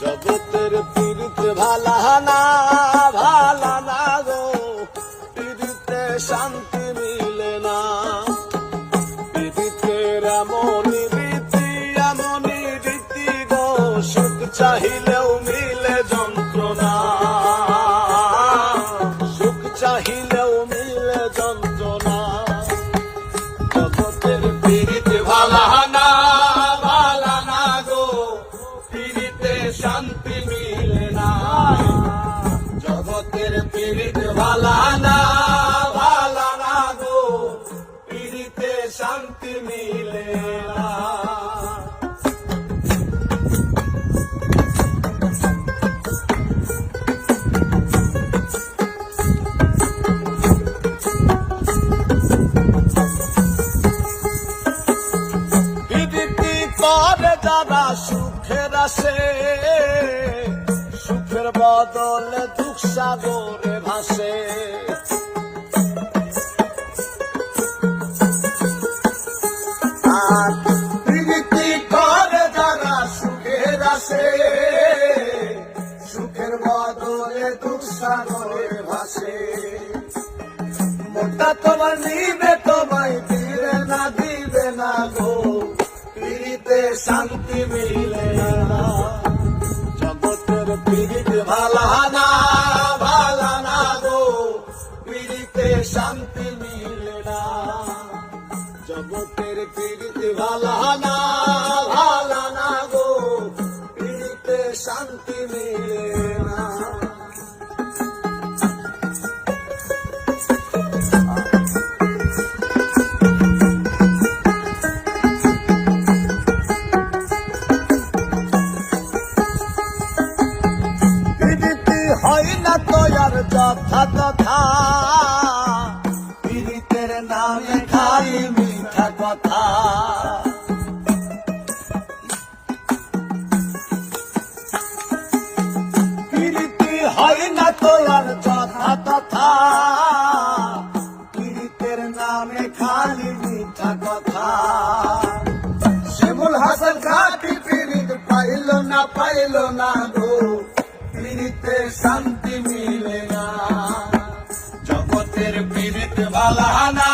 জগতের পীড়িত ভালা না গো, পীড়িতে শান্তি মিলে না। পীড়িতের এমনই রীতি গো, সুখ চাহিলেও মিলে যন্ত্রণা, সুখ চাহিলেও মিলে যন্ত্রণা। জগতের পীড়িত ভালা না গো, পীড়িতে শান্তি মিলে না। জগতের পীড়িত ভালা না গো, পীড়িতে শান্তি মিলে না। করে যারা সুখের আসে, সুখের বদলে দুঃখ সাগরে ভাসে। আর প্রীতি করে যারা সুখের আসে, সুখের বদলে দুঃখ সাগরে ভাসে। মনটা তোমার নিবে তোমায় দিবে না গো, পীড়িতে শান্তি মিলে না। জগতের পীড়িত ভালা না গো, পীড়িতে শান্তি মিলে না। জগতের পীড়িত ভালা না গো, পীড়িতে শান্তি মিলে না। হয় না তো আর যথা তথা, পীড়িতের নামে খাই মিঠা কথা। পীড়িতি হয় না তো আর যথা তথা, পীড়িতের নামে খালি মিঠা কথা। শিমুল হাসান খাটি পীড়িত পাইল না গো, পীড়িতে শান্তি মিলে না। জগতের পীড়িত ভালা না